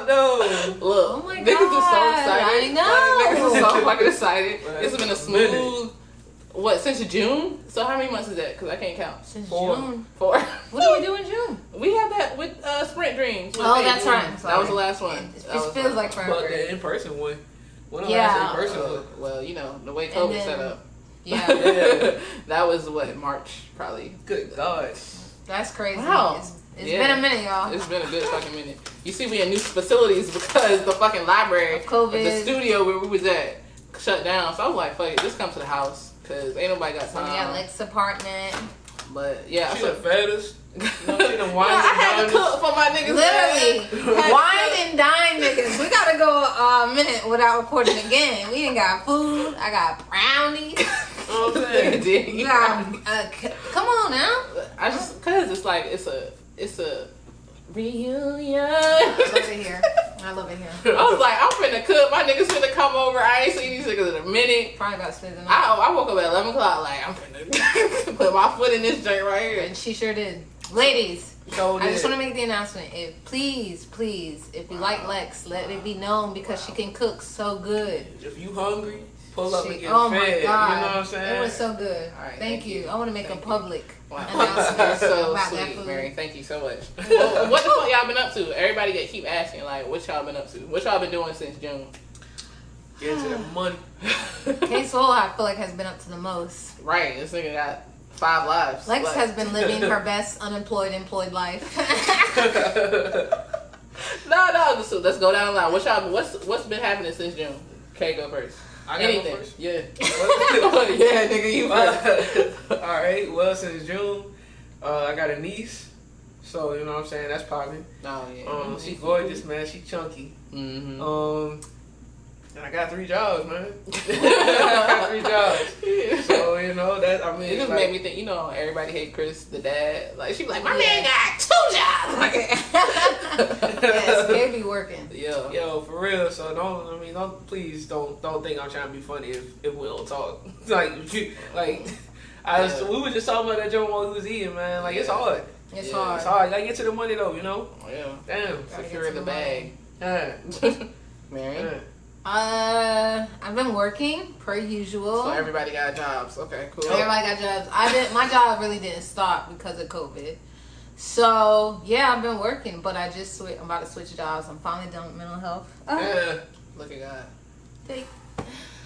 No. Look, Oh my niggas God, is so excited. I know. Like, niggas is so fucking excited. Right. It's been a smooth, since June? So how many months is that? Because I can't count. Since 4. June. 4. What did we do in June? We had that with Sprint Dreams. Oh, that's right. That was the last one. It That was feels like But forever. the in-person one. When Yeah. last in-person one? Well, you know, the way And COVID then- set up. Yeah, Yeah. That was what, March, probably. Good God. that's crazy. Wow. It's Yeah. been a minute, y'all. It's been a good fucking minute. You see, we in new facilities because the fucking library, Of COVID. the studio where we was at, shut down. So I was like, fuck it, just come to the house because ain't nobody got So we time. got Lex's apartment. But yeah, She so, done fed us. No, she done yeah, wined I had to us. cook for my niggas. Literally, man. wine and dine niggas. We gotta go a minute without recording again. We ain't got food. I got brownies. You know what I'm saying? You got, come on now. I just cause it's like it's a reunion. I love it here. I love it here. I was like, I'm finna cook. My niggas finna come over. I ain't seen these niggas in a minute. Probably about to spend the night. I woke up at 11 o'clock. Like I'm finna put my foot in this joint right here. And she sure did. Ladies, So I just did. want to make the announcement. Please, if you like Lex, let it be known because she can cook so good. If you hungry, pull up and get Oh fed. my God. You know what I'm saying? It was so good. All right, thank you. I want to make a public Wow. announcement That's so about that sweet, food. Mary. Thank you so much. Well, what the fuck y'all been up to? Everybody that keep asking, like, what y'all been up to? What y'all been doing since June? Get to the money. K-Soul, I feel like, has been up to the most. Right, this nigga got 5 lives. Lex Like- has been living her best employed life. No, let's go down the line. What's been happening since June? Okay, go first. I gotta go Anything? first? Yeah. Yeah, nigga, you first. Alright, well, since June, I got a niece. So, you know what I'm saying? That's popping. Oh, yeah. She gorgeous, man. She chunky. Mm-hmm. And I got 3 jobs, man. I got 3 jobs. So, you know, that, I mean. It just like, made me think, you know, everybody hate Chris, the dad. Like, she be like, my man got 2 jobs. Like, Yes, K be working. yeah. Yo, for real. So please don't think I'm trying to be funny if we don't talk. We were just talking about that joint while we was eating, man. Like, it's hard. It's Yeah, hard. It's hard. Gotta get to the money though, you know. Yeah. Damn. Gotta Secure get to the the bag. Yeah. Mary? Yeah. I've been working per usual. So everybody got jobs. Okay, cool. Everybody got jobs. My job really didn't stop because of COVID. So yeah, I've been working, but I'm about to switch jobs. I'm finally done with mental health. Yeah. Look at God.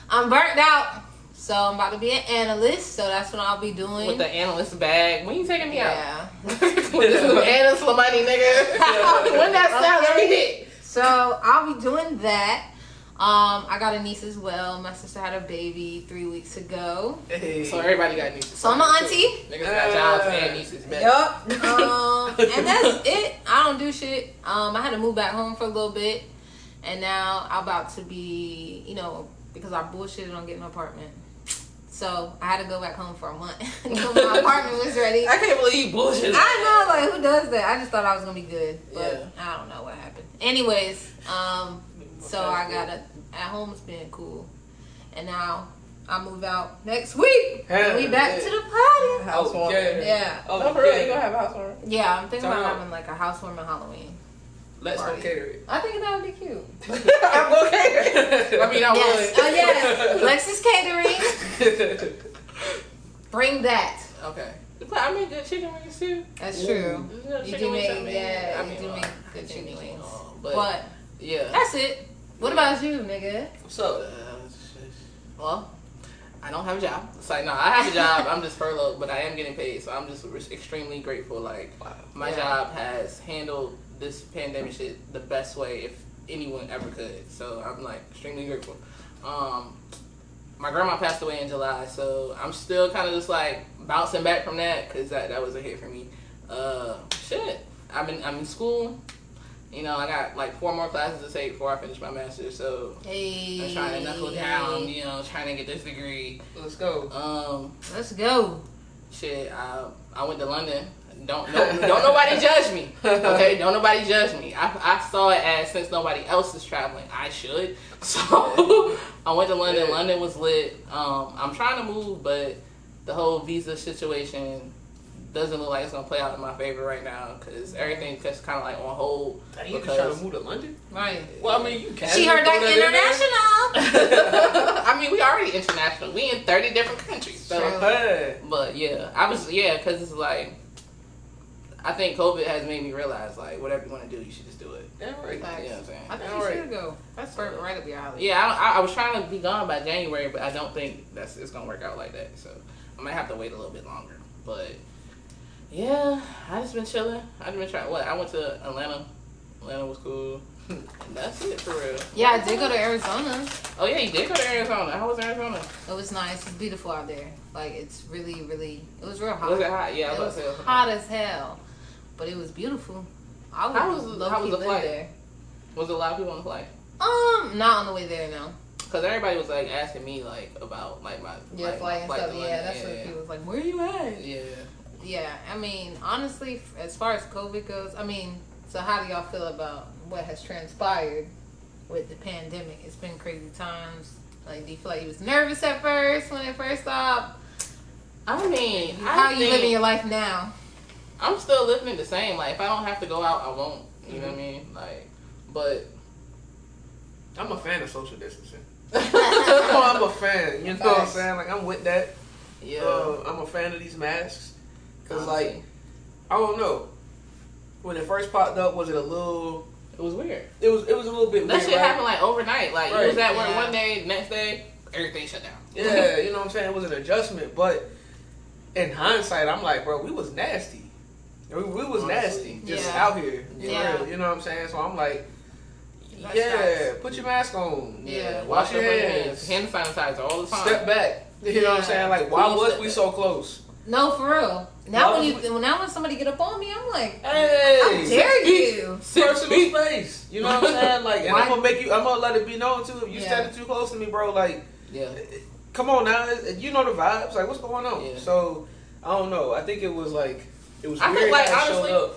I'm burnt out, so I'm about to be an analyst. So that's what I'll be doing. With the analyst bag. When you taking me out? Yeah. With this new analyst money, nigga. When that salary hit? So I'll be doing that. I got a niece as well. My sister had a baby 3 weeks ago. Hey. So everybody got nieces. So I'm an auntie. Niggas got jobs and nieces. Bet. Yup. And that's it. I don't do shit. I had to move back home for a little bit, and now I'm about to be, because I bullshitted on getting an apartment. So I had to go back home for a month until my apartment was ready. I can't believe you bullshit. I know, like, who does that? I just thought I was gonna be good, but Yeah. I don't know what happened. Anyways, so I got at home. It's been cool, and now I move out next week. Yeah, We back yeah. to the party. Housewarming. Yeah. Oh, for real? You gonna have a housewarming? Yeah, I'm thinking Turn about up. having like a housewarming Halloween. Let's go Party. cater it. I think that would be cute. I'm okay. I mean, I Yes. would. Oh yes. Lexus Catering. Bring that. Okay. But I make good chicken wings too. That's true. You Chicken do wings, make, I mean, yeah, I you mean, do well, make good chicken wings. But yeah. That's it. What about you, nigga? What's up? Well, I don't have a job. It's like, no, I have a job. I'm just furloughed, but I am getting paid. So I'm just extremely grateful. Like, my job has handled this pandemic shit the best way if anyone ever could. So I'm like extremely grateful. My grandma passed away in July, so I'm still kind of just like bouncing back from that because that was a hit for me. Shit, I'm in school. You know, I got like 4 more classes to take before I finish my master's, so I'm trying to knuckle down. You know, trying to get this degree. Let's go. Let's go. Shit, I went to London. Don't nobody judge me. Okay, don't nobody judge me. I saw it as since nobody else is traveling, I should. So I went to London. London was lit. I'm trying to move, but the whole visa situation doesn't look like it's gonna play out in my favor right now because everything's just kind of like on hold. Dang, you just trying to move to London? Right. Well, I mean, you can. She heard that international. I mean, we already international. We in 30 different countries. So, but yeah, because it's like, I think COVID has made me realize like whatever you want to do, you should just do it. Yeah, right. You know what I'm saying? I think you should go. That's right up your alley. Yeah, I was trying to be gone by January, but I don't think it's gonna work out like that. So I might have to wait a little bit longer. But yeah, I just been chilling. I just been trying. I went to Atlanta. Atlanta was cool. And that's it for real. Yeah, I did go to Arizona. Oh yeah, you did go to Arizona. How was Arizona? It was nice. It's beautiful out there. Like it's really, really. It was real hot. Was it hot? Yeah, it was hot as hell, but it was beautiful. How was the flight? There. Was it a lot of people on the flight? Not on the way there, no. Cause everybody was like asking me like about like my flight and stuff. Yeah, that's what people was like. Where are you at? Yeah. Yeah, I mean, honestly, as far as COVID goes, I mean, so how do y'all feel about what has transpired with the pandemic? It's been crazy times. Like, do you feel like you was nervous at first when it first stopped? I mean, how are you living your life now? I'm still living it the same. Like, if I don't have to go out, I won't. You know what I mean? Like, but I'm a fan of social distancing. I'm a fan. You know what I'm saying? Like, I'm with that. Yeah. I'm a fan of these masks. Because, like, I don't know. When it first popped up, was it a little... It was weird. It was a little bit weird, that shit happened, like, overnight. Like, right. You was at work one day, next day, everything shut down. Yeah, you know what I'm saying? It was an adjustment. But in hindsight, I'm like, bro, we was nasty. We was nasty. Just out here. Yeah. Real, you know what I'm saying? So I'm like... That's put your mask on. Yeah. Wash your hands. Hand sanitizer all the time. Step back. You know what I'm saying? Like, why was we so close? No, for real. Now when somebody get up on me, I'm like, hey, how dare you? Personal space. You know what I'm saying? Like, and I'm gonna let it be known too. If you standing too close to me, bro, like, come on now. You know the vibes. Like, what's going on? Yeah. So, I don't know. I think it was weird. I think, like, honestly,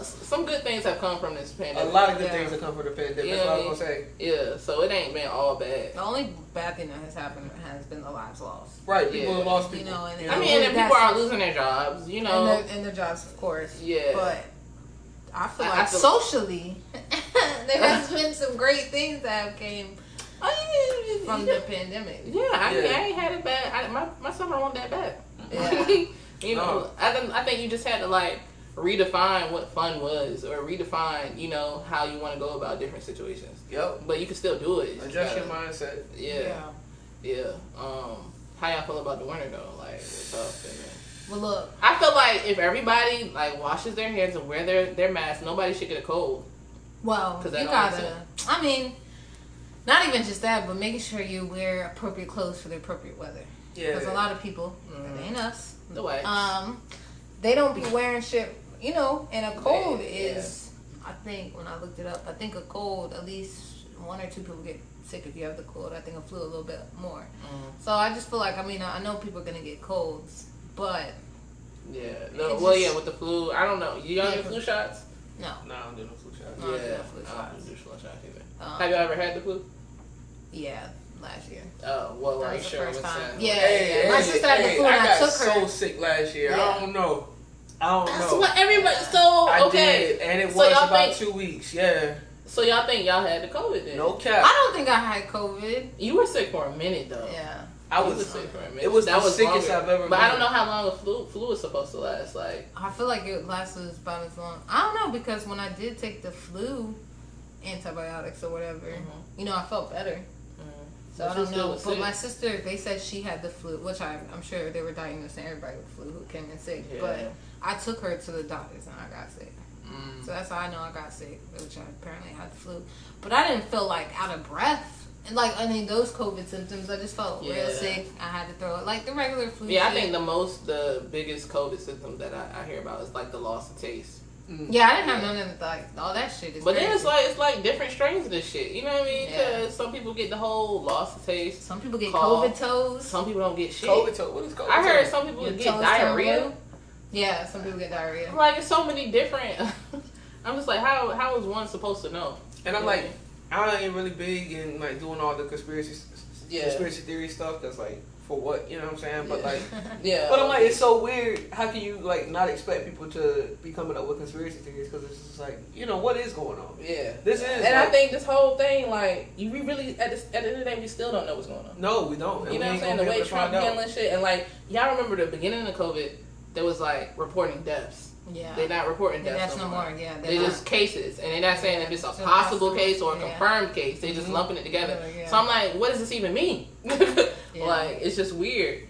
some good things have come from this pandemic. A lot of good things have come from the pandemic. That's what I was gonna say. Yeah, so it ain't been all bad. The only bad thing that has happened has been the lives lost. Right, people have lost people. You know, and then people are losing their jobs. You know, and their jobs, of course. Yeah, but I feel like socially, there has been some great things that have came from the pandemic. Yeah, I mean, I ain't had it bad. My summer wasn't that bad. Yeah. You know, I think you just had to like redefine what fun was, or redefine, you know, how you want to go about different situations. Yep. But you can still do it. Adjust your mindset. Yeah. How y'all feel about the winter though? Like, what's up? Well, look, I feel like if everybody like washes their hands and wear their masks, nobody should get a cold. Well, you gotta. I mean, not even just that, but making sure you wear appropriate clothes for the appropriate weather. Yeah. Because a lot of people, it ain't us. The way. They don't be wearing shit. You know, and a cold is, I think, when I looked it up, I think a cold, at least 1 or 2 people get sick if you have the cold. I think a flu a little bit more. So I just feel like, I mean, I know people are going to get colds, but... Yeah. No, with the flu, I don't know. You don't get flu shots? No. No, I don't do no flu shots. I don't do flu shots either. Have you ever had the flu? Yeah, last year. Oh, well, are you sure? First time. Yeah. My sister had the flu and I took her. I got so sick last year. Yeah. I don't know. That's what everybody. So okay, I did, and it was about 2 weeks. Yeah. So y'all think y'all had the COVID then? No cap. I don't think I had COVID. You were sick for a minute though. Yeah. I was sick for a minute. It was the sickest I've ever been. But I don't know how long a flu is supposed to last. Like, I feel like it lasted about as long. I don't know, because when I did take the flu antibiotics or whatever, you know, I felt better. So I don't know, but my sister, they said she had the flu, which I'm sure they were diagnosing everybody with flu who came in sick. Yeah. But I took her to the doctors and I got sick. So that's how I know I got sick, which I apparently had the flu. But I didn't feel like out of breath. And like, I mean, those COVID symptoms, I just felt real sick. I had to throw it like the regular flu. Yeah, shit. I think the biggest COVID symptom that I hear about is like the loss of taste. Yeah, I didn't have none of like all that shit. Is but crazy. Then it's like different strains of this shit. You know what I mean? Because some people get the whole loss of taste. Some people get COVID toes. Some people don't get shit. COVID toes. What is COVID? I heard some people get diarrhea. Yeah, some people get diarrhea. Like, it's so many different. I'm just like, how is one supposed to know? And I'm I ain't really big in like doing all the conspiracy theory stuff. That's like for what? You know what I'm saying? But like, yeah. But I'm like, it's so weird. How can you like not expect people to be coming up with conspiracy theories? Because it's just like, you know, what is going on? Yeah. This is. And like, I think this whole thing, like, we really at the end of the day, we still don't know what's going on. No, we don't. You know what I'm saying? The way Trump handling shit, and like, y'all remember the beginning of COVID, there was like reporting deaths. Yeah. They're not reporting deaths no more. Yeah. They're just cases. And they're not saying if it's a possible case or a confirmed case. They're just lumping it together. Yeah. So I'm like, what does this even mean? Like, it's just weird.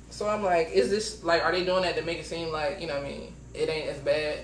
So I'm like, is this, like, are they doing that to make it seem like, you know what I mean, it ain't as bad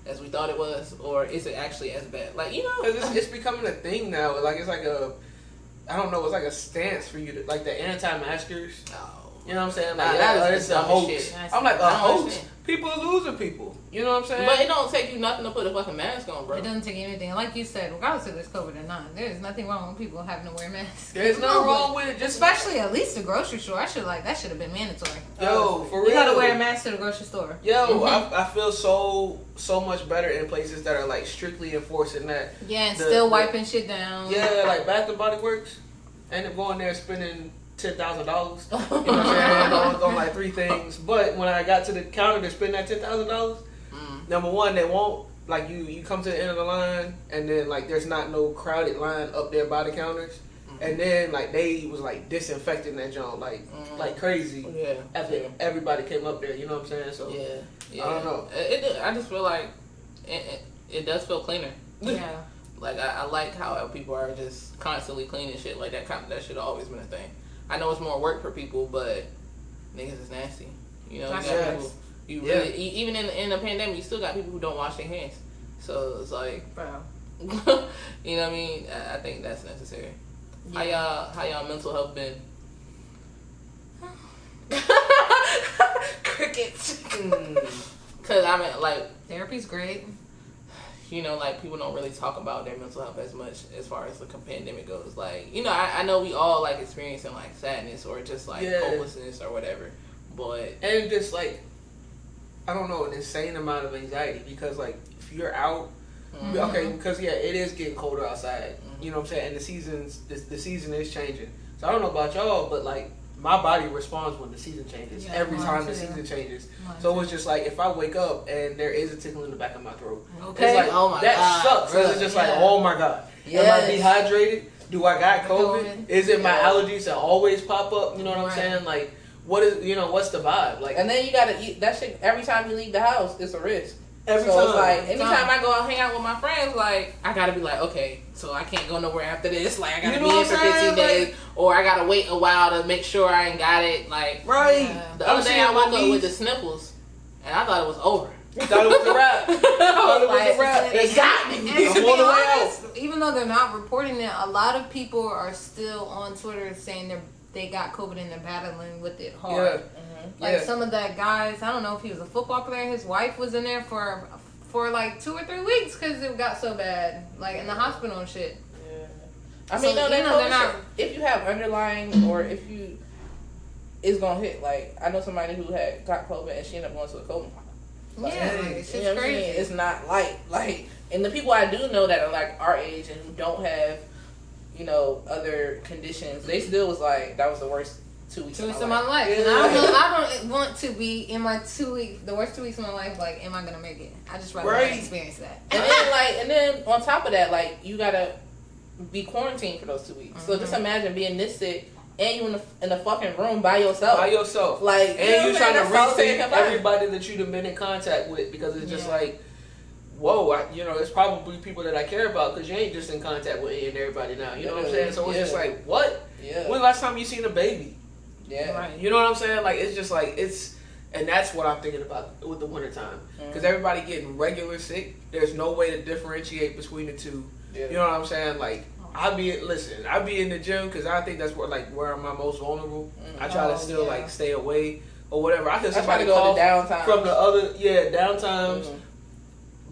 as we thought it was? Or is it actually as bad? Like, you know. Because it's becoming a thing now. Like, it's like I don't know, it's like a stance for you to, like the anti-maskers. Oh. You know what I'm saying? Like, it's a hoax. I'm like, a hoax? People are losing people. You know what I'm saying? But it don't take you nothing to put a fucking mask on, bro. It doesn't take anything. Like you said, regardless if there's COVID or not, there's nothing wrong with people having to wear masks. There's nothing wrong with it. Especially at least the grocery store. That should have been mandatory. Yo, for real. You gotta wear a mask to the grocery store. Yo, I feel so much better in places that are like strictly enforcing that. Yeah, and still wiping shit down. Yeah, like Bath and Body Works. End up going there spending $10,000. You know what I'm saying? on like 3 things. But when I got to the counter to spend that $10,000, number one, they won't, like, you come to the end of the line, and then, like, there's not no crowded line up there by the counters. And then, like, they was, like, disinfecting that joint, like crazy. Yeah. After everybody came up there, you know what I'm saying? So, yeah. I don't know. I just feel like it does feel cleaner. Yeah. Like, I like how people are just constantly cleaning shit. Like, that shit always been a thing. I know it's more work for people, but niggas is nasty. You know, you got people, you really, even in a pandemic, you still got people who don't wash their hands. So it's like, bro, you know what I mean? I think that's necessary. Yeah. How y'all mental health been? Crickets. Cause I mean, like, therapy's great. You know, like, people don't really talk about their mental health as much as far as the pandemic goes. Like, you know, I know we all, like, experiencing, like, sadness or just, like, hopelessness or whatever. But... And just, like, I don't know, an insane amount of anxiety. Because, like, if you're out... Okay, because, it is getting colder outside. You know what I'm saying? And the season is changing. So I don't know about y'all, but, like, my body responds when the season changes. Every time the season changes. So it's just like, if I wake up and there is a tickle in the back of my throat, it's like, that sucks. Because it's just like, oh my God. Am I dehydrated? Do I got COVID? Is it my allergies that always pop up? You know what I'm saying? Like, what is, what's the vibe? Like, and then you gotta eat that shit every time you leave the house. It's a risk. Every time. It's like, anytime I go out hang out with my friends, like, I gotta be like, okay, so I can't go nowhere after this. Like, I gotta be in for 15 days, or I gotta wait a while to make sure I ain't got it. Like, the other day I woke up with the sniffles, and I thought it was over. Thought it was a wrap. Thought it was a wrap. It got me. And to be honest, even though they're not reporting it, a lot of people are still on Twitter saying they got COVID and they're battling with it hard. Like some of the guys, I don't know if he was a football player, his wife was in there for like 2 or 3 weeks because it got so bad, like in the hospital and shit. I mean, so, they're not. If you have underlying, or if you, it's gonna hit. Like, I know somebody who got COVID and she ended up going to a coma. Like, it's just crazy. It's not light. Like, and the people I do know that are like our age and who don't have, other conditions, they still was like, that was the worst 2 weeks of my life. And I don't want to be in my 2 weeks, the worst 2 weeks of my life. Like, am I gonna make it? I just rather not experience that. And then on top of that, like, you gotta be quarantined for those 2 weeks. So just imagine being this sick and you in the fucking room by yourself. Like, and you trying to rethink everybody that you've been in contact with, because it's just like, whoa, it's probably people that I care about, because you ain't just in contact with any and everybody now. You know what I'm saying? So it's just like, what? When the last time you seen a baby? You know what I'm saying? Like, it's just like, and that's what I'm thinking about with the wintertime. Because everybody getting regular sick, there's no way to differentiate between the two. You know what I'm saying? Like, I be in the gym because I think that's where I'm most vulnerable. I try to still like stay away or whatever. I hear somebody call from the other downtowns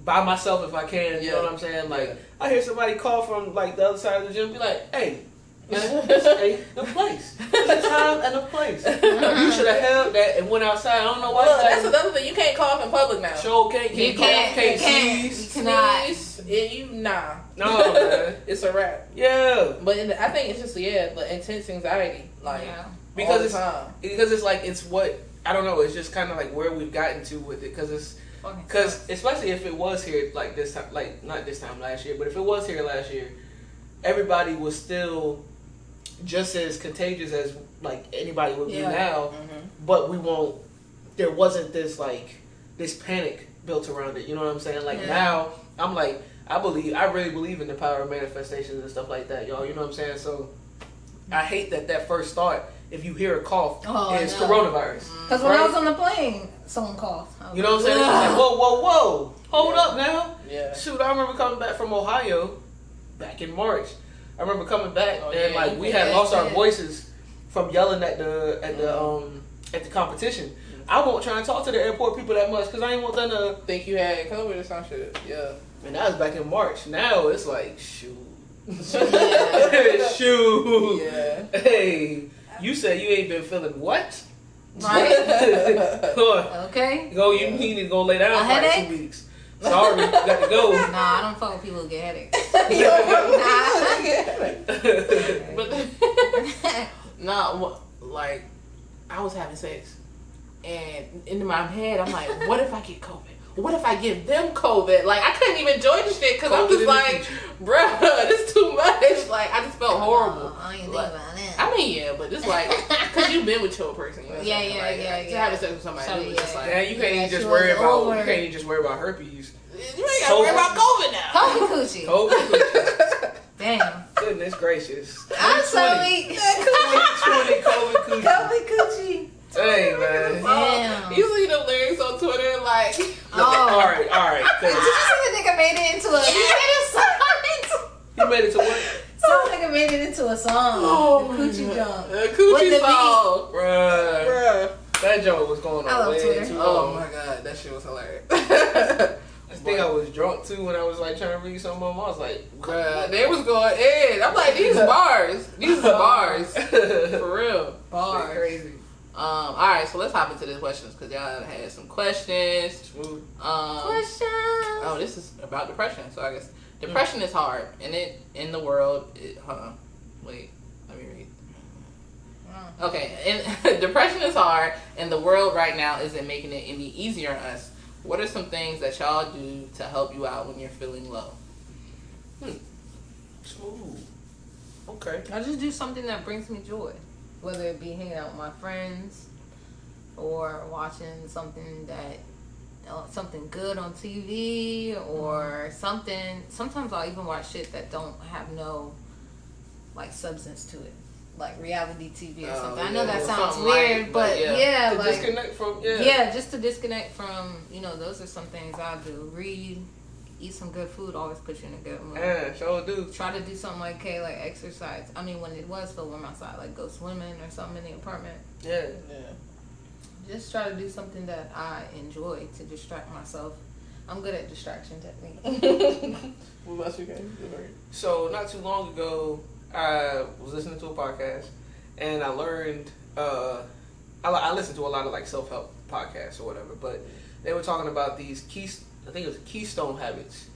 by myself if I can. You know what I'm saying? Like, I hear somebody call from like the other side of the gym, be like, "Hey, man, this ain't the place. It's the time and the place. You should have held that and went outside." I don't know why. Well, that's another thing. You can't cough in public now. Sure can't sneeze. You cannot. No, man. It's a wrap. Yeah. But I think it's just the intense anxiety. Like, because it's like it's what I don't know. It's just kind of like where we've gotten to with it because especially if it was here like this time, like not this time last year, but if it was here last year, everybody was still just as contagious as like anybody would be now, but there wasn't this like this panic built around it. You know what I'm saying? Like now, I'm like I really believe in the power of manifestations and stuff like that, y'all. You know what I'm saying? So I hate that first thought. If you hear a cough, it's coronavirus. Because when I was on the plane, someone coughed. You know what I'm saying? It's like, whoa, hold up now. Yeah. Shoot, I remember coming back from Ohio back in March. I remember coming back and like we had lost our voices from yelling at the competition. I won't try and talk to the airport people that much because I ain't want them to think you had COVID or some shit. Yeah. And that was back in March. Now it's like shoot. Shoot. Yeah. Hey. You said you ain't been feeling what? Right. Okay. You need to go lay down for like 2 weeks. Sorry, you got to go. Nah, I don't fuck with people who get headaches. But like I was having sex, and in my head I'm like, what if I get COVID? What if I give them COVID? Like I couldn't even enjoy the shit because I'm just like, bruh, this is too much. Like I just felt horrible. I ain't think about that. I mean, yeah, but just like, because you've been with your person. You know, yeah. To have sex with somebody, it's just like, yeah, you can't even just worry about herpes. You ain't gotta worry about COVID now. COVID coochie. COVID coochie. Damn. Goodness gracious. I'm so weak. 2020 COVID coochie. COVID coochie. Dang, man. Damn. You see the lyrics on Twitter, like, all right. Did you see the nigga made it into a? You made it to what? Some nigga made it into a song. The coochie jump. The coochie song. Bruh. That joke was going on way too long. Oh my god, that shit was hilarious. I think I was drunk too when I was like trying to read something on. I was like, bruh, they was going in. I'm like, these bars. These are bars. For real. Bars. Shit crazy. Alright, so let's hop into the questions because y'all had some questions. Questions. Oh, this is about depression. So I guess depression is hard, and in the world. Hold on, wait, let me read. Okay, and depression is hard, and the world right now isn't making it any easier on us. What are some things that y'all do to help you out when you're feeling low? Ooh. Okay. I just do something that brings me joy. Whether it be hanging out with my friends or watching something good on TV or something. Sometimes I'll even watch shit that don't have no like substance to it, like reality TV or something. I know that sounds weird, but to disconnect from just to disconnect from those are some things I do. Read. Eat some good food always puts you in a good mood. Yeah, sure do. Try to do something like exercise. I mean, when it was so warm outside, like go swimming or something in the apartment. Yeah. Just try to do something that I enjoy to distract myself. I'm good at distraction technique. What about you guys? So not too long ago, I was listening to a podcast, and I learned. I listen to a lot of like self-help podcasts or whatever, but they were talking about these I think it was Keystone Habits.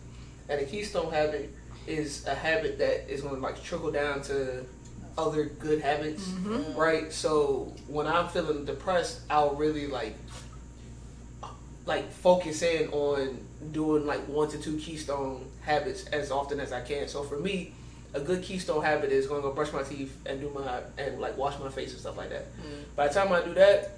And a Keystone Habit is a habit that is going to like trickle down to other good habits, right? So when I'm feeling depressed, I'll really like focus in on doing like 1 to 2 Keystone Habits as often as I can. So for me, a good Keystone Habit is going to go brush my teeth and like wash my face and stuff like that. By the time I do that,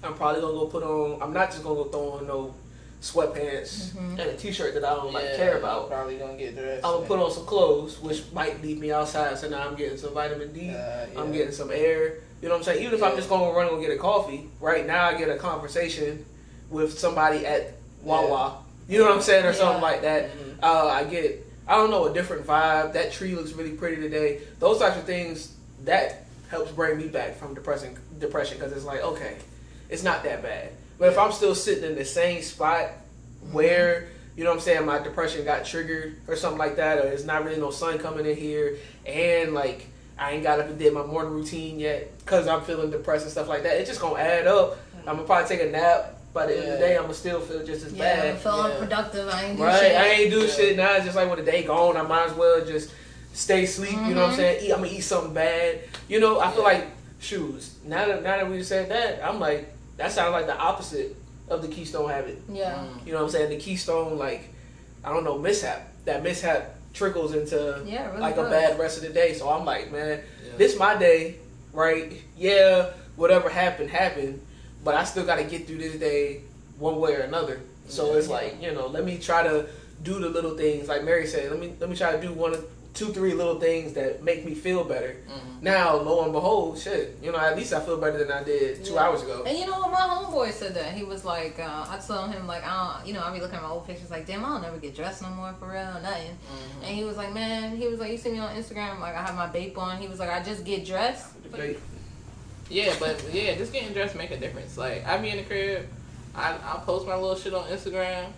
I'm probably going to go put on. I'm not just going to go throw on no sweatpants and a t-shirt that I don't care about. Probably gonna get dressed. I'm gonna put on some clothes, which might leave me outside. So now I'm getting some vitamin D. I'm getting some air. You know what I'm saying? Even if I'm just gonna run and get a coffee, right now I get a conversation with somebody at Wawa. You know what I'm saying, or something like that. I get a different vibe. That tree looks really pretty today. Those types of things that helps bring me back from depression because it's like, okay, it's not that bad. But if I'm still sitting in the same spot where, you know what I'm saying, my depression got triggered or something like that, or there's not really no sun coming in here, and like I ain't got up and did my morning routine yet because I'm feeling depressed and stuff like that, it's just going to add up. I'm going to probably take a nap. By the end of the day, I'm going to still feel just as bad. I feel unproductive. I ain't do shit. I ain't do shit. Now it's just like when the day gone, I might as well just stay asleep. You know what I'm saying? I'm going to eat something bad. I feel like shoes. Now that we said that, I'm like, that sounds like the opposite of the Keystone habit. Yeah. You know what I'm saying? The Keystone, like, I don't know, mishap. That mishap trickles into really like does. a bad rest of the day. So I'm like, man, this my day, right? Yeah, whatever happened, but I still got to get through this day one way or another. So it's like, you know, let me try to do the little things. Like Mary said, let me try to do 1, 2, 3 little things that make me feel better. Now, lo and behold, shit, you know, at least I feel better than I did 2 hours ago. And you know what, my homeboy said that. He was like, I told him, like, I be looking at my old pictures like, damn, I don't never get dressed no more for real, nothing. And he was like, man, you see me on Instagram, like, I have my vape on. He was like, I just get dressed. Yeah, but yeah, just getting dressed make a difference. Like, I be in the crib, I'll post my little shit on Instagram.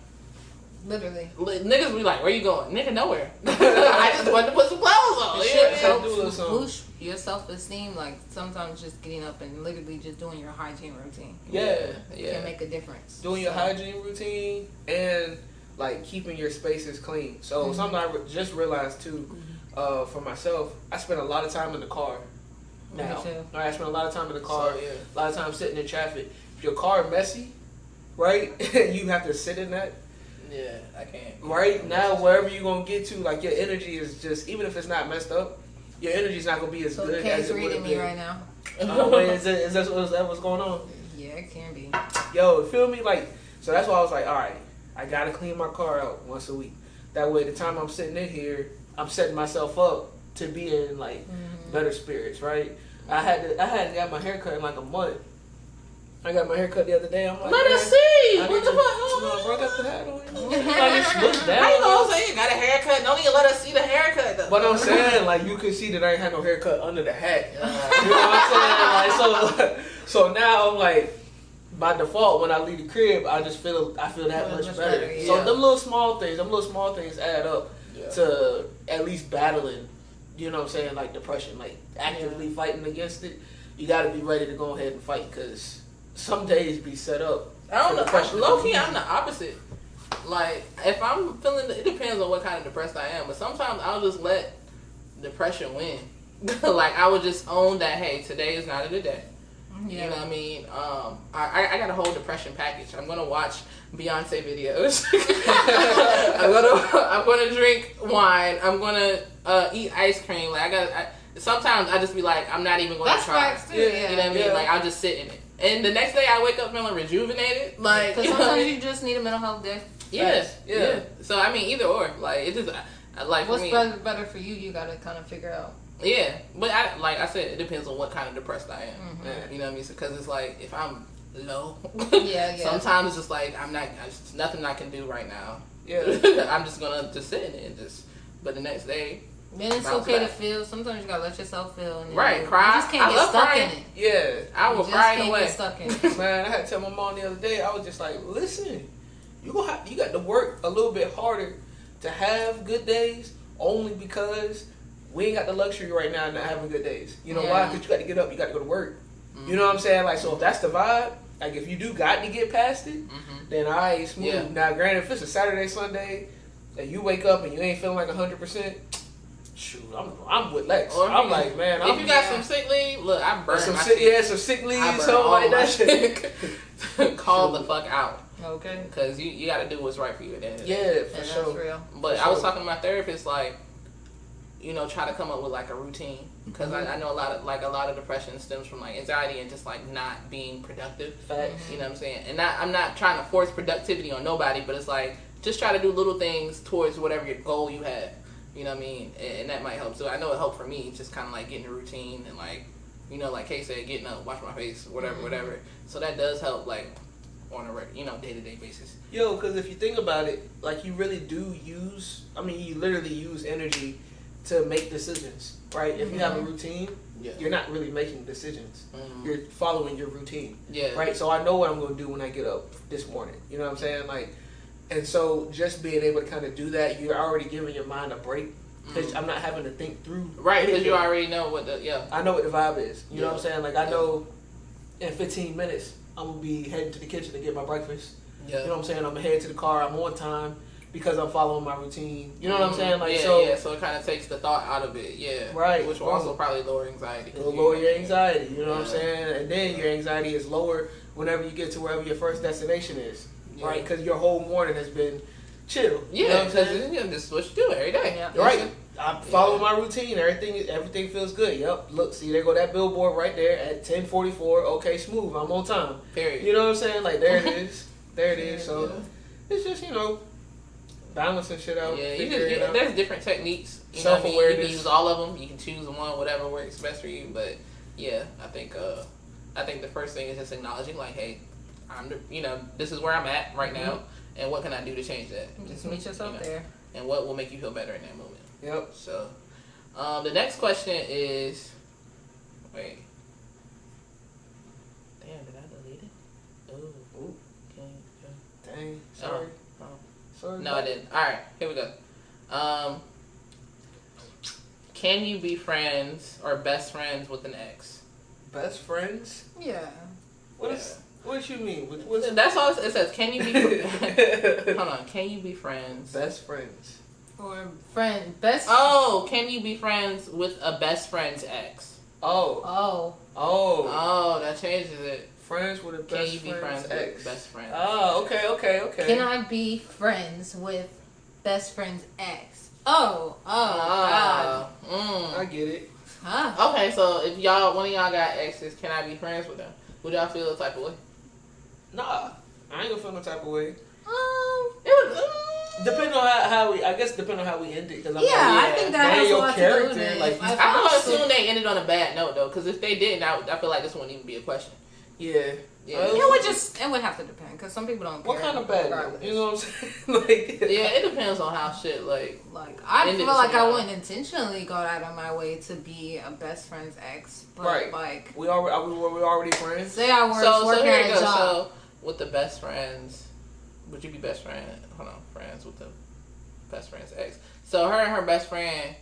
Literally. Niggas be like, where you going? Nigga, nowhere. I just wanted to put some clothes on. Shit helps boost your self-esteem. Like, sometimes just getting up and literally just doing your hygiene routine. Yeah. Can make a difference. Doing your hygiene routine and, like, keeping your spaces clean. So, something I just realized, too, for myself, I spend a lot of time in the car now. I spend a lot of time in the car, a lot of time sitting in traffic. If your car messy, right, you have to sit in that. Yeah, I can't. Right now, wherever you're going to get to, like, your energy is just, even if it's not messed up, your energy's not going to be as good as it would have been. reading me right now. Wait, is that what's going on? Yeah, it can be. Yo, feel me? Like, so that's why I was like, all right, I got to clean my car out once a week. That way, the time I'm sitting in here, I'm setting myself up to be in, like, better spirits, right? I hadn't got my hair cut in, like, a month. I got my hair cut the other day. I'm like, let us see. What the fuck? Bro, I got the hat on. I just looked down. How you gonna say you got a haircut? Don't even let us see the haircut though. But I'm saying, like, you could see that I ain't had no haircut under the hat. You know what I'm saying? Like, so now I'm like, by default, when I leave the crib, I feel that much better. Yeah. So them little small things add up to at least battling, you know what I'm saying, like depression, like actively fighting against it. You got to be ready to go ahead and fight, because some days be set up. I don't know. Low key, I'm the opposite. Like, if I'm feeling, it depends on what kind of depressed I am. But sometimes I'll just let depression win. Like, I would just own that. Hey, today is not a good day. Yeah. You know what I mean? I got a whole depression package. I'm gonna watch Beyonce videos. I'm gonna drink wine. I'm gonna eat ice cream. Like, sometimes I just be like, I'm not even gonna try. That's facts too. Yeah. You know what I mean? Like, I'll just sit in it. And the next day I wake up feeling rejuvenated. Like, because sometimes you just need a mental health day. Yeah. So I mean, either or. Like, it just like what's for me, better for you? You gotta kind of figure out. Yeah, but like I said, it depends on what kind of depressed I am. You know what I mean? Because it's like, if I'm low, sometimes it's just like it's nothing I can do right now. Yeah, I'm just gonna just sit in it and just. But the next day. Man, it's okay to feel. Sometimes you gotta let yourself feel. And right, cry. You just can't get stuck in it. Yeah, I will cry away. Get stuck in it. Man, I had to tell my mom the other day. I was just like, listen, you got to work a little bit harder to have good days, only because we ain't got the luxury right now of not having good days. You know why? Because you got to get up. You got to go to work. You know what I'm saying? Like, so if that's the vibe, like if you do got to get past it, then all right, smooth. Yeah. Now, granted, if it's a Saturday, Sunday, and you wake up and you ain't feeling like 100%. Shoot, I'm with Lex. I'm like, man. If you got some sick leave, look, I burn some my sick, some sick leave, something like that shit. Call the fuck out. Okay. Because you got to do what's right for you at the end of the day. Yeah, for sure. That's real. But I was talking to my therapist, like, try to come up with like a routine, because I know a lot of depression stems from like anxiety and just like not being productive. Facts. You know what I'm saying? And I'm not trying to force productivity on nobody, but it's like just try to do little things towards whatever your goal you have. You know what I mean? And that might help. So I know it helped for me, just kind of like getting a routine and like, like Kay said, getting up, wash my face, whatever. So that does help, like, on a day-to-day basis. Yo, because if you think about it, like, you really do you literally use energy to make decisions, right? If you have a routine, you're not really making decisions. You're following your routine, right? So I know what I'm going to do when I get up this morning. You know what I'm saying? Like, and so just being able to kind of do that, you're already giving your mind a break. Because I'm not having to think through. Right, because you already know what I know what the vibe is. You know what I'm saying? Like, I know in 15 minutes, I'm going to be heading to the kitchen to get my breakfast. Yeah. You know what I'm saying? I'm going to head to the car. I'm on time. because I'm following my routine. You know what I'm saying? Like, so it kind of takes the thought out of it. Yeah. Right. Which will also probably lower anxiety. It'll lower your anxiety. You know what I'm saying? And then your anxiety is lower whenever you get to wherever your first destination is. Yeah. Right? Because your whole morning has been chill. You know what I'm saying? This is what you do every day. Yeah. Right. I follow my routine. Everything feels good. Yep. Look, see, there go that billboard right there at 10:44. Okay, smooth. I'm on time. Period. You know what I'm saying? Like, there it is. There it is. So it's just, balancing shit out. Yeah, there's different techniques. Self-awareness. You can use all of them. You can choose one, whatever works best for you. But yeah, I think the first thing is just acknowledging, like, hey, this is where I'm at right now, and what can I do to change that? Just meet yourself there. And what will make you feel better in that moment? Yep. So, the next question is, wait. Damn, did I delete it? Ooh. Dang. Sorry. Sorry. No, I didn't. All right, here we go. Can you be friends or best friends with an ex? Best friends? Yeah. What you mean? That's all it says. Can you be? Hold on. Can you be friends? Best friends. Or friend best. Oh, can you be friends with a best friend's ex? Oh, that changes it. Friends with a best friend's ex. Can you be friends with best friend? Oh, okay. Can I be friends with best friend's ex? God. I get it. Huh? Okay, so if one of y'all got exes, can I be friends with them? Would y'all feel the type of way? Nah, I ain't gonna feel no type of way. Depending on how we end it. Cause I think that has a lot to do with it. Like, I'm gonna assume they ended on a bad note though, because if they didn't, I feel like this wouldn't even be a question. Yeah. It would have to depend, because some people don't care. What kind of bad note? You know what I'm saying? It depends on how shit I feel like I wouldn't intentionally go out of my way to be a best friend's ex, but right. like we already friends. Say I were working at a job. So with the best friends, would you be friends with the best friend's ex? So her and her best friend,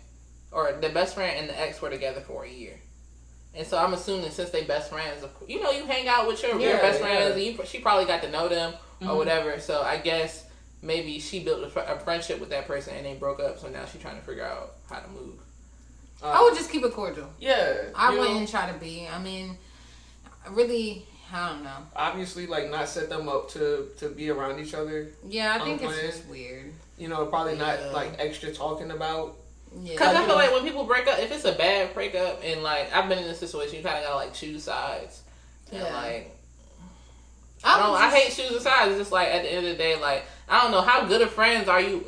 or the best friend and the ex, were together for a year. And so I'm assuming since they best friends, you hang out with your best friends, and she probably got to know them or whatever. So I guess maybe she built a friendship with that person and they broke up. So now she's trying to figure out how to move. I would just keep it cordial. Yeah. I wouldn't try to be. I mean, really, I don't know. Obviously, not set them up to be around each other. Yeah, I think it's just weird. Probably not extra talking about. Yeah. Because I feel like when people break up, if it's a bad breakup, and I've been in this situation, you kind of gotta choose sides. And I hate choosing sides. It's just at the end of the day, I don't know, how good of friends are you?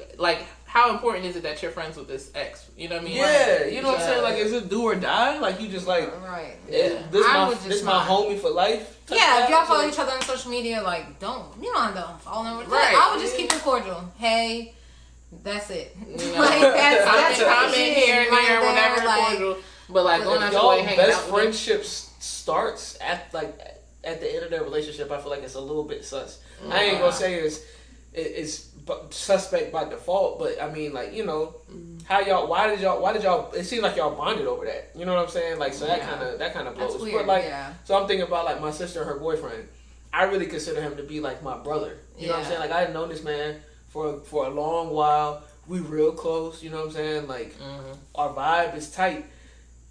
How important is it that you're friends with this ex? You know what I mean? Yeah, you know what I'm saying? Is it do or die? You just right. Yeah. This my homie for life. Yeah, if y'all follow each other on social media, don't have to follow them. Right. I would just keep it cordial. Hey. That's it. That's comment here and there, whatever, cordial. But going out your way, hanging out. Best friendship starts at the end of their relationship. I feel like it's a little bit sus. I ain't gonna say it's suspect by default, but I mean, how y'all? Why did y'all? It seems like y'all bonded over that. You know what I'm saying? So that kind of blows. That's weird, but so I'm thinking about my sister and her boyfriend. I really consider him to be my brother. You know what I'm saying? I had known this man for a long while. We real close, you know what I'm saying? Our vibe is tight.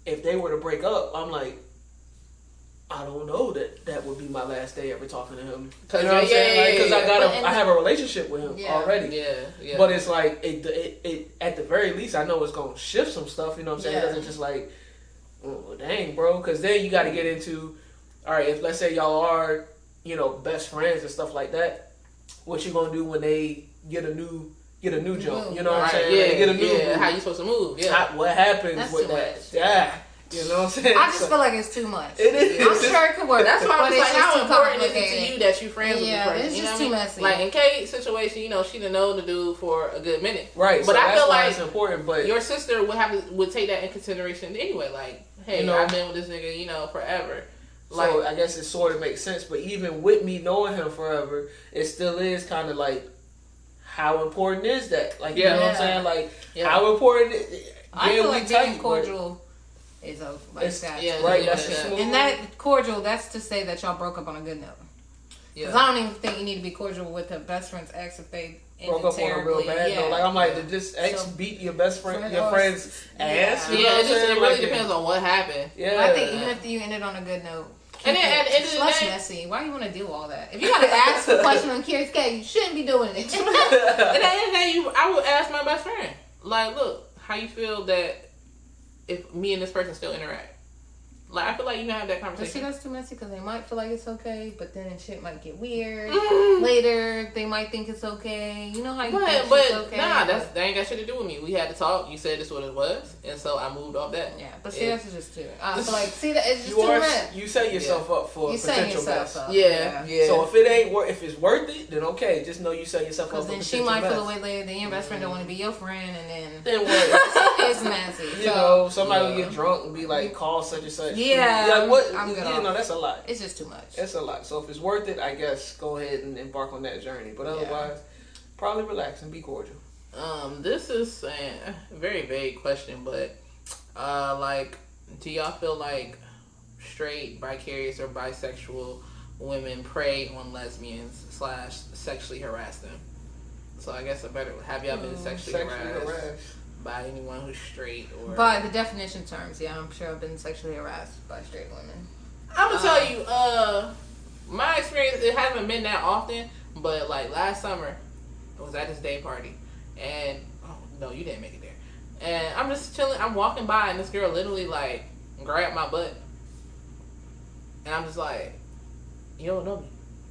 If they were to break up, I'm I don't know that would be my last day ever talking to him. You know what I'm saying? Because I have a relationship with him already. Yeah. But it's it at the very least, I know it's gonna shift some stuff. You know what I'm saying? It doesn't just oh, dang, bro. Because then you got to get into, all right, if let's say y'all are, best friends and stuff like that. What you gonna do when they get a new jump? You know what I'm saying? Yeah, they get a new move. How you supposed to move? Yeah. What happens with that? Yeah. You know what I'm saying? I just feel like it's too much. It is. I'm sure it could work. That's why I was how important is it to you that you friends with the person? It's just too messy. In Kate's situation, she done known the dude for a good minute. Right. But so I feel like it's important. But your sister would take that in consideration anyway. Hey, I've been with this nigga, forever. So I guess it sort of makes sense. But even with me knowing him forever, it still is kind of how important is that? You know what I'm saying? How important? I feel like being cordial is that. Yeah, right. And that cordial, that's to say that y'all broke up on a good note. Because I don't even think you need to be cordial with a best friend's ex if they broke up on a real bad note. Like, I'm like, did this ex beat your best friend, your friend's ass? You know it really depends on what happened. Yeah. But I think even if you ended on a good note, and then at the end of the day, messy. Why do you want to do all that? If you gotta ask a question on Curious Cat, you shouldn't be doing it. And at the end of the day, I would ask my best friend, like, look, how you feel that if me and this person still interact? Like, I feel like you can have that conversation. But see, that's too messy because they might feel like it's okay, but then shit might get weird. Later, they might think it's okay. You know how you think it's okay? Nah, that ain't got shit to do with me. We had to talk. You said this what it was, and so I moved off that. Yeah, but see, that's just too. I feel like, see, that it's just too much. You set yourself up for potential mess. Yeah. So if it ain't if it's worth it, then okay. Just know you set yourself up for potential mess. Because then she might feel away later. Then your best friend don't want to be your friend, and then what? It's messy. You know, somebody will get drunk and be like, call such and such. Yeah. Like what? I'm good. No, that's a lot. It's just too much. It's a lot. So if it's worth it, I guess go ahead and embark on that journey. But otherwise, probably relax and be cordial. This is a very vague question, but like, do y'all feel like straight, bicurious, or bisexual women prey on lesbians / sexually harass them? So I guess have y'all been sexually harassed by anyone who's straight or by the definition terms? Yeah, I'm sure I've been sexually harassed by straight women. I'm gonna tell you, my experience, it hasn't been that often, but like last summer, I was at this day party, and oh no, you didn't make it there. And I'm just chilling. I'm walking by, and this girl literally like grabbed my butt, and I'm just like, you don't know me.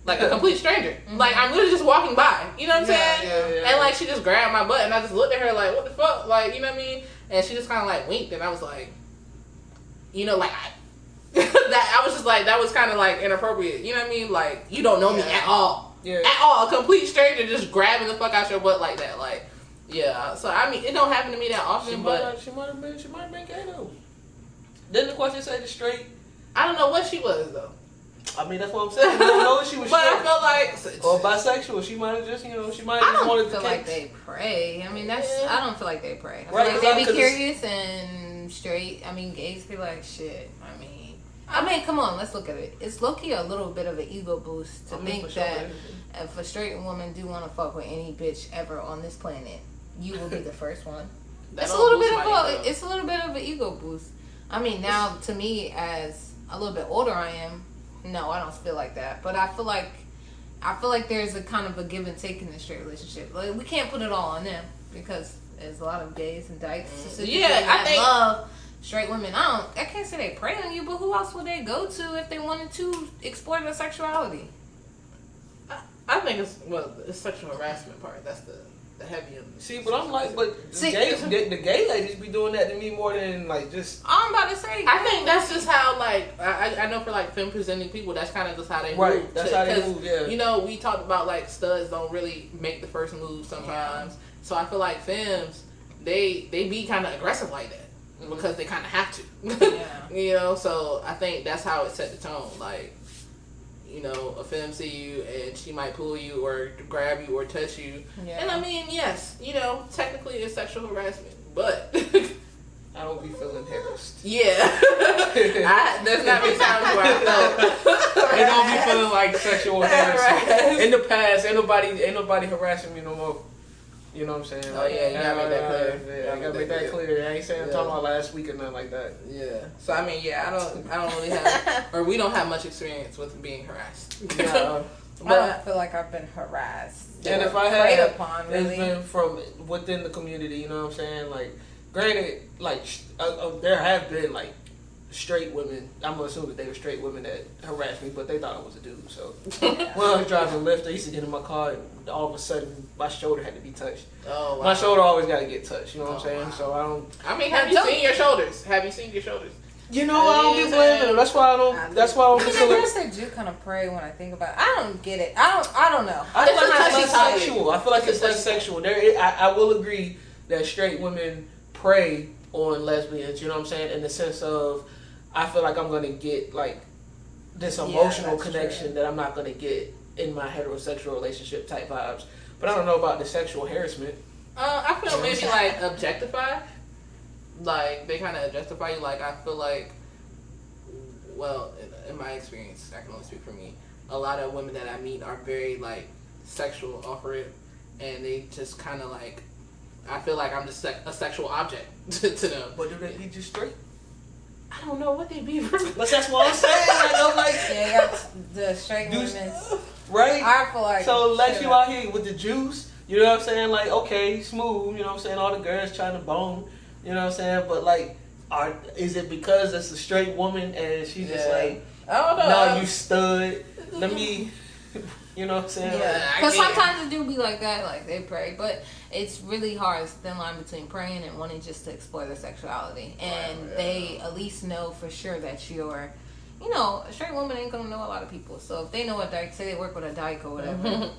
Like a complete stranger. Mm-hmm. Like, I'm literally just walking by. You know what I'm saying? Yeah. And, like, she just grabbed my butt, and I just looked at her like, what the fuck? Like, you know what I mean? And she just kind of, like, winked, and I was like, you know, like, I was just like, that was kind of, like, inappropriate. You know what I mean? Like, you don't know me at all. Yeah. At all. A complete stranger just grabbing the fuck out your butt like that. Like, yeah. So, I mean, it don't happen to me that often, She might have been gay, though. Didn't the question say the straight? I don't know what she was, though. I mean, that's what I'm saying. I don't know if she was but straight. I felt like... Or bisexual. She might have just, wanted to... I don't feel like they pray. I mean, I don't feel like they pray. I feel like they be curious and straight. I mean, gays be like, shit. I mean, come on, let's look at it. It's low-key a little bit of an ego boost to think that if a straight woman do want to fuck with any bitch ever on this planet, you will be the first one. It's a little bit of an ego boost. I mean, now, to me, as a little bit older I am, no, I don't feel like that. But I feel like there's a kind of a give and take in the straight relationship. Like, we can't put it all on them because there's a lot of gays and dykes that love straight women. I can't say they prey on you, but who else would they go to if they wanted to explore their sexuality? I think it's sexual harassment part. That's the heavy of it. See, but I'm like, the gay ladies be doing that to me more than like just. I'm about to say. I think that's just how like I know for like femme presenting people, that's kind of just how they move. That's how they move. Yeah. You know, we talked about like studs don't really make the first move sometimes. Yeah. So I feel like femmes they be kind of aggressive like that because they kind of have to. Yeah. You know, so I think that's how it set the tone. Like, you know, a femme see you and she might pull you or grab you or touch you. Yeah. And I mean, yes, you know, technically it's sexual harassment, but I don't be feeling harassed. Yeah. That's not me sounding where I felt. They don't be feeling like sexual harassment. In the past, ain't nobody harassing me no more. You know what I'm saying? Like, oh yeah, you gotta make that clear. I gotta make that clear. I ain't saying I'm talking about last week or nothing like that. Yeah. So I mean, yeah, I don't really have, or we don't have much experience with being harassed. No. But I don't feel like I've been harassed. And if I have, it's been from within the community. You know what I'm saying? Like, granted, like there have been like straight women. I'm gonna assume that they were straight women that harassed me, but they thought I was a dude. So when I was driving Lyft, I used to get in my car, and all of a sudden my shoulder had to be touched. Oh, wow. My shoulder always got to get touched. You know what I'm saying? Wow. So I don't. I mean, have you seen your shoulders? Have you seen your shoulders? You know, I don't be blaming them. That's why I don't. That's why I don't. I guess they do kind of pray when I think about it. I don't get it. I don't know. I feel like it's less sexual. I feel like it's less sexual. I will agree that straight women prey on lesbians. You know what I'm saying? In the sense of, I feel like I'm gonna get like this emotional connection that I'm not gonna get in my heterosexual relationship type vibes. But I don't know about the sexual harassment. I feel maybe like objectified. Like, they kind of objectify you. Like, I feel like, well, in my experience, I can only speak for me, a lot of women that I meet are very, like, sexual off rip. and they just kind of like, I feel like I'm just a sexual object to them. But do they be just straight? I don't know what they be. But that's what I'm saying. Like, I'm like, yeah, the straight women, right? I feel like so let you out here with the juice. You know what I'm saying? Like, okay, smooth. You know what I'm saying? All the girls trying to bone. You know what I'm saying? But like, is it because it's a straight woman and she's just like, I don't know. No, you stud. Let me. You know what I'm saying? Yeah, because sometimes it do be like that, like they pray, but it's really hard. It's a thin line between praying and wanting just to explore their sexuality, and they at least know for sure that you're, you know, a straight woman ain't gonna know a lot of people. So if they know a dyke, say they work with a dyke or whatever,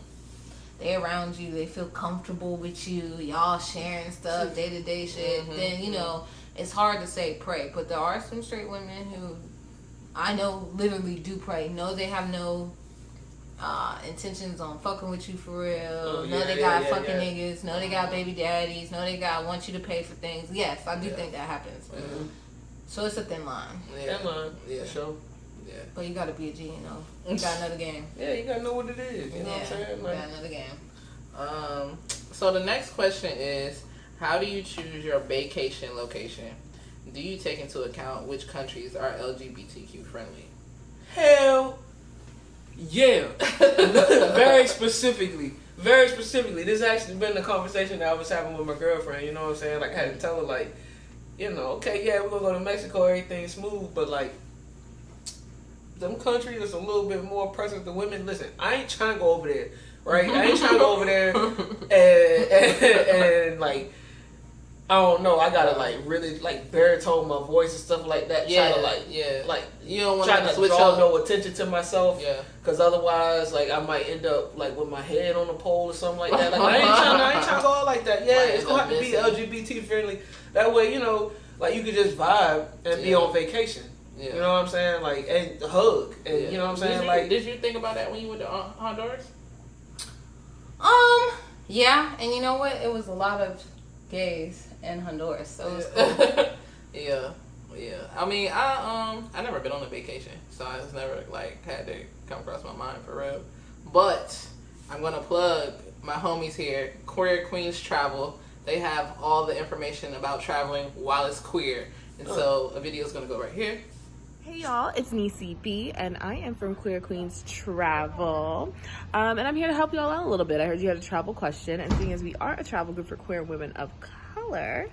they around you, they feel comfortable with you, y'all sharing stuff, day to day shit. Then you know it's hard to say pray, but there are some straight women who I know literally do pray. No, they have no intentions on fucking with you for real. No, they got fucking niggas. No, they got baby daddies. No, they want you to pay for things. Yes, I do think that happens. So it's a thin line. Thin line. Yeah, sure. Yeah. But you gotta be a G, you know. You gotta know the game. Yeah, you gotta know what it is. You know what I'm saying? Like, you gotta know the game. So the next question is, how do you choose your vacation location? Do you take into account which countries are LGBTQ friendly? Hell yeah. Very specifically. This actually been a conversation that I was having with my girlfriend, you know what I'm saying? Like, I had to tell her, like, you know, okay, yeah, we're gonna go to Mexico, everything's smooth, but like, them countries is a little bit more oppressive to women. Listen, I ain't trying to go over there, right? I ain't trying to go over there and like, I don't know, I gotta like really like baritone my voice and stuff like that. Yeah, try to like you don't want to switch draw up. no attention to myself. Yeah, because otherwise, like I might end up like with my head on a pole or something like that. Like I ain't trying to go out like that. Yeah, it's gonna have to be LGBT friendly. That way, you know, like you could just vibe and be on vacation. Yeah. You know what I'm saying? Like, and hug, and you know what I'm saying? Did you think about that when you went to Honduras? Yeah, and you know what? It was a lot of gays in Honduras, so it was cool. Yeah. I mean, I never been on a vacation, so I just never like had to come across my mind for real. But I'm gonna plug my homies here, Queer Queens Travel. They have all the information about traveling while it's queer, and so a video is gonna go right here. Hey y'all, it's me CP, and I am from Queer Queens Travel, and I'm here to help y'all out a little bit. I heard you had a travel question, and seeing as we are a travel group for queer women of color,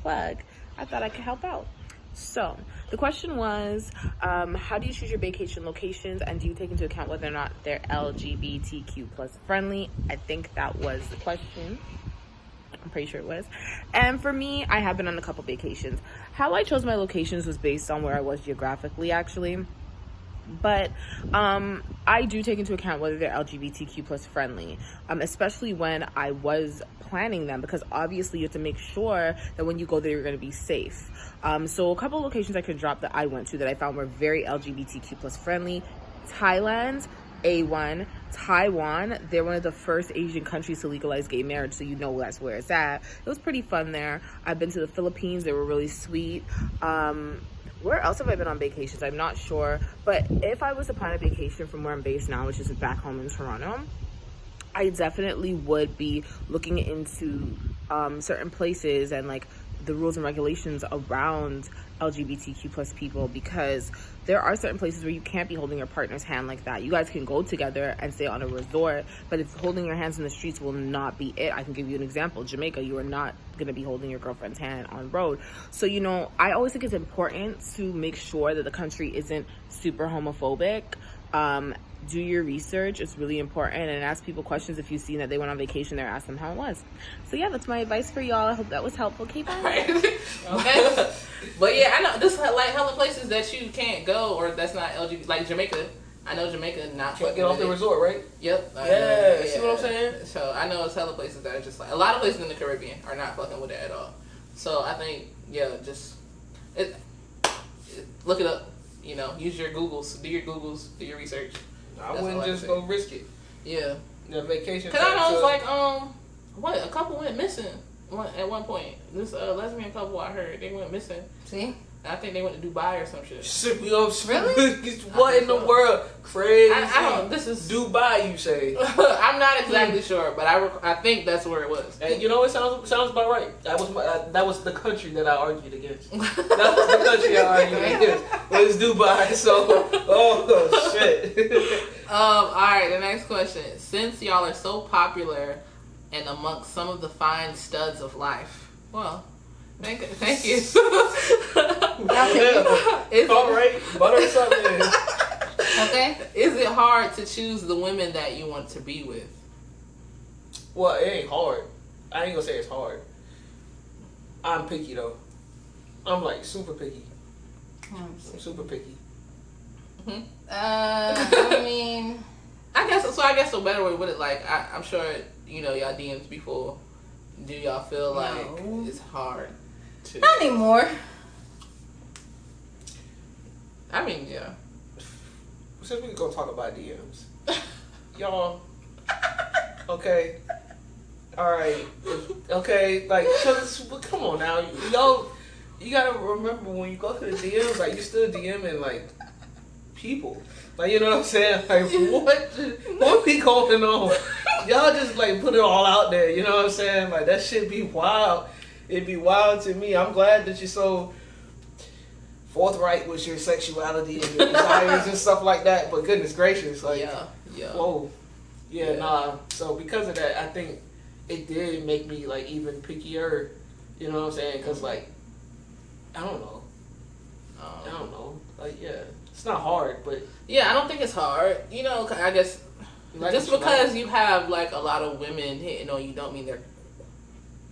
#plug, I thought I could help out. So the question was, how do you choose your vacation locations, and do you take into account whether or not they're LGBTQ plus friendly? I think that was the question. I'm pretty sure it was. And for me, I have been on a couple vacations. How I chose my locations was based on where I was geographically, actually. But I do take into account whether they're LGBTQ plus friendly, especially when I was planning them, because obviously you have to make sure that when you go there, you're going to be safe. So a couple of locations I could drop that I went to that I found were very LGBTQ plus friendly. Thailand, A1. Taiwan, they're one of the first Asian countries to legalize gay marriage, so you know that's where it's at. It was pretty fun there. I've been to the Philippines. They were really sweet. Where else have I been on vacations? I'm not sure. But if I was to plan a vacation from where I'm based now, which is back home in Toronto, I definitely would be looking into certain places and like the rules and regulations around LGBTQ plus people, because there are certain places where you can't be holding your partner's hand like that. You guys can go together and stay on a resort, but if holding your hands in the streets will not be it. I can give you an example. Jamaica, you are not going to be holding your girlfriend's hand on the road. So, you know, I always think it's important to make sure that the country isn't super homophobic. Do your research. It's really important, and ask people questions. If you've seen that they went on vacation there, ask them how it was. So yeah, that's my advice for y'all. I hope that was helpful. Keep on. Okay. But yeah, I know this like hella places that you can't go, or that's not LGBT, like Jamaica. I know Jamaica not get off the resort, right? Yep. Yeah, see what I'm saying? So I know it's hella places that are just like, a lot of places in the Caribbean are not fucking with it at all. So I think, just look it up. You know, use your Googles, do your research. I wouldn't just go risk it. Yeah. The vacation. Cause I know it's like, a couple went missing at one point, this lesbian couple I heard, they went missing. See? I think they went to Dubai or some shit. Really? What in the world? Crazy. I don't. This is Dubai, you say? I'm not exactly sure, but I think that's where it was. And you know what sounds about right. That was the country that I argued against. That was the country I argued against. Was Dubai? So, oh shit. All right. The next question. Since y'all are so popular and amongst some of the fine studs of life, well. Thank you. All right, butter something. Okay. Is it hard to choose the women that you want to be with? Well, it ain't hard. I ain't gonna say it's hard. I'm picky though. I'm like super picky. I'm super picky. Mm-hmm. I mean, I guess a better way to put it, like I'm sure y'all DMs before. Do y'all feel like it's hard? Not anymore. I mean, yeah. Since we can go talk about DMs, y'all. Okay. All right. Okay. Like, come on now, y'all. You gotta remember when you go to the DMs, like you still DMing like people. Like, you know what I'm saying? Like, what be going on? Y'all just like put it all out there. You know what I'm saying? Like that shit be wild. It'd be wild to me. I'm glad that you're so forthright with your sexuality and your desires and stuff like that. But goodness gracious, like, whoa, nah. So because of that, I think it did make me like even pickier. You know what I'm saying? Because like, I don't know. Like, yeah, it's not hard, but yeah, I don't think it's hard. I guess like just because you have like a lot of women hitting on you, don't mean they're.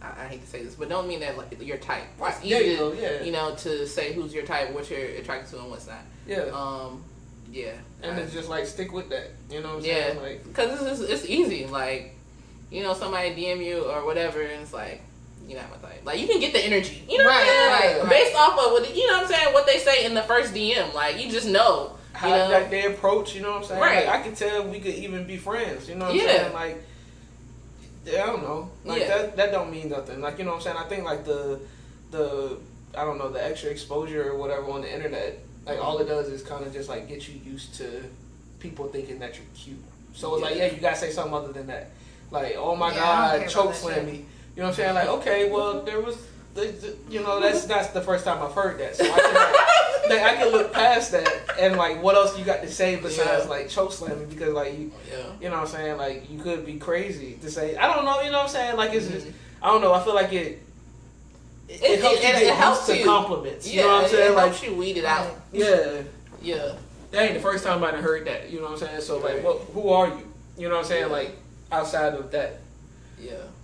I hate to say this, but don't mean that like your type. It's easy, to say who's your type, what you're attracted to, and what's not. Yeah. Yeah. And it's just like stick with that. You know what I'm saying? Yeah. Like, because it's easy. Like, somebody DM you or whatever, and it's like, you're not my type. Like, you can get the energy. You know what I'm saying? Right. Based off of what I'm saying, what they say in the first DM. Like, you just know. How like they approach. You know what I'm saying? Right. Like, I can tell we could even be friends. You know what I'm saying? Like. Yeah, I don't know. Like that don't mean nothing. Like, you know what I'm saying? I think like the I don't know, the extra exposure or whatever on the internet, like all it does is kind of just like get you used to people thinking that you're cute. So it's like, you gotta say something other than that. Like, oh my God, choke slam me. You know what I'm saying? Like, okay, well there was that's the first time I've heard that. So I can look past that and like what else you got to say besides like choke slamming, because like you know what I'm saying, like you could be crazy to say, I don't know, you know what I'm saying, like it's just, I don't know, I feel like it helps you compliments, you know what I'm saying, it helps you weed it out. That ain't the first time I done heard that, you know what I'm saying, so like who are you, you know what I'm saying, like outside of that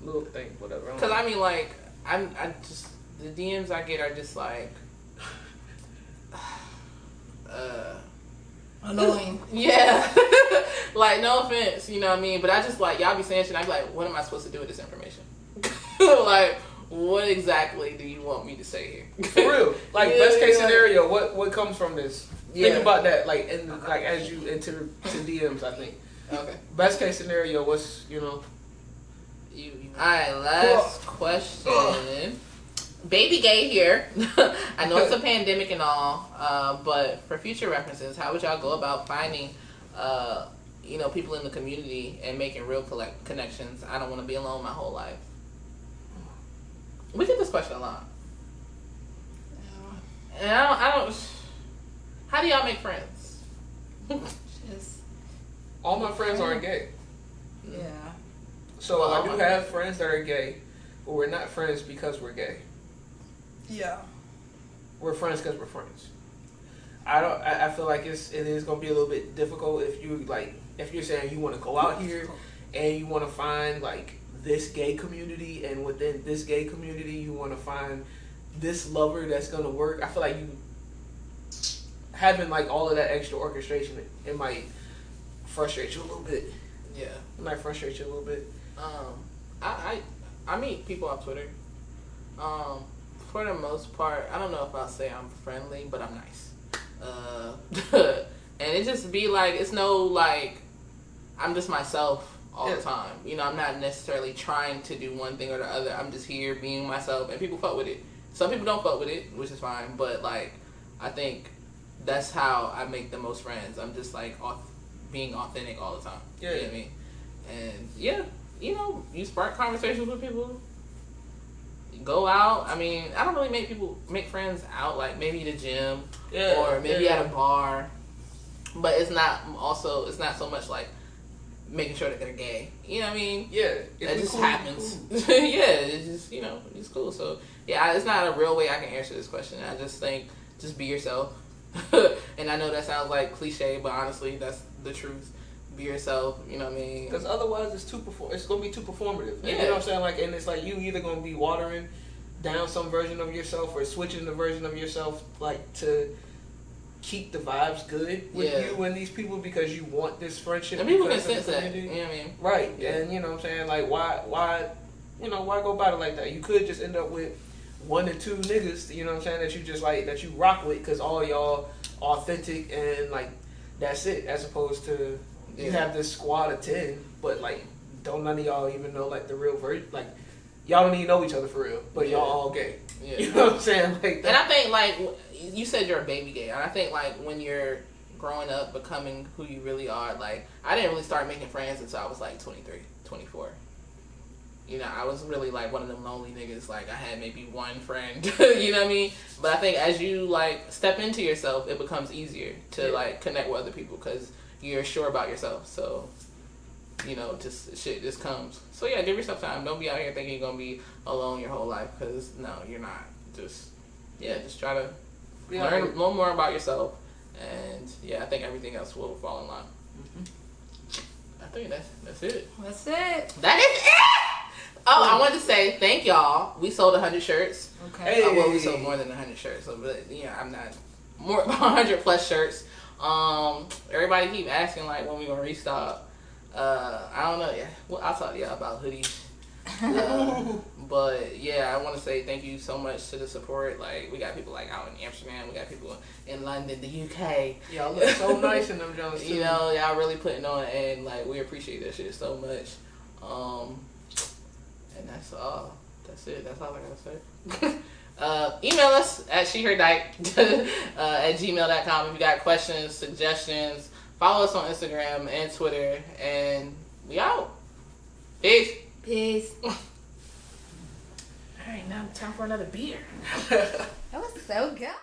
little thing, whatever. Because I mean, like I just, the DMs I get are just like annoying. Yeah. Like, no offense, you know what I mean? But I just like, y'all be saying shit, I be like, what am I supposed to do with this information? Like, what exactly do you want me to say here? For real. Like, best case scenario, what comes from this? Think about that, like, and like as you enter to DMs, I think. Okay. Best case scenario, what's, Alright, last question. Baby gay here. I know it's a pandemic and all, but for future references, how would y'all go about finding, people in the community and making real connections? I don't want to be alone my whole life. We get this question a lot. And I don't. How do y'all make friends? All my friends aren't gay. Yeah. So I do have friends that are gay, but we're not friends because we're gay. Yeah. We're friends because we're friends. I feel like it is gonna be a little bit difficult if you're saying you want to go out here and you want to find like this gay community, and within this gay community you want to find this lover that's gonna work. I feel like you having like all of that extra orchestration, it might frustrate you a little bit. Yeah. It might frustrate you a little bit. I meet people on Twitter. For the most part, I don't know if I'll say I'm friendly, but I'm nice. And it just be like, it's no like, I'm just myself all the time. You know, I'm not necessarily trying to do one thing or the other. I'm just here being myself, and people fuck with it. Some people don't fuck with it, which is fine. But like, I think that's how I make the most friends. I'm just like being authentic all the time. Yeah. You know what I mean? And yeah, you know, you spark conversations with people. You go out. I mean, I don't really make friends out, like maybe the gym or maybe at a bar. But it's not so much like making sure that they're gay. You know what I mean? Yeah. That just happens. Yeah, it's just, you know, it's cool. So yeah, it's not a real way I can answer this question. I just think just be yourself. And I know that sounds like cliche, but honestly, that's the truth. Be yourself, you know what I mean? Because otherwise, it's gonna be too performative. Yeah. You know what I'm saying? Like, and it's like you either gonna be watering down some version of yourself or switching the version of yourself, like to keep the vibes good with you and these people because you want this friendship. And people can sense that. You know what I mean? Right. Yeah. And you know what I'm saying? Like, why go about it like that? You could just end up with 1 or 2 niggas, you know what I'm saying, that you just like, that you rock with because all y'all authentic and like that's it, as opposed to you have this squad of 10, but like don't none of y'all even know like the real version, like y'all don't even know each other for real, but y'all all gay. Yeah. You know what I'm saying? Like that. And I think like you said you're a baby gay, and I think like when you're growing up, becoming who you really are, like I didn't really start making friends until I was like 23, 24. You know, I was really like one of them lonely niggas. Like I had maybe one friend, you know what I mean? But I think as you like step into yourself, it becomes easier to like connect with other people because you're sure about yourself. So, you know, just shit just comes. So yeah, give yourself time. Don't be out here thinking you're gonna be alone your whole life because no, you're not. Just try to learn a little more about yourself, and yeah, I think everything else will fall in line. Mm-hmm. I think that's it. That's it. That is it. Oh, I wanted to say thank y'all. We sold 100 shirts. Okay. Well, we sold more than 100 shirts. So, but yeah, I'm not more 100 plus shirts. Everybody keep asking like when we gonna restock. I don't know. Yeah, well, I'll talk to y'all about hoodies. But yeah, I want to say thank you so much to the support. Like we got people like out in Amsterdam, we got people in London, the UK. Y'all look so nice in them Jones too. You know, y'all really putting on, and like we appreciate that shit so much. And that's all. That's it. That's all I gotta say. Email us at sheherdyke at gmail.com if you got questions, suggestions. Follow us on Instagram and Twitter, and we out. Peace. Peace. All right, now time for another beer. That was so good.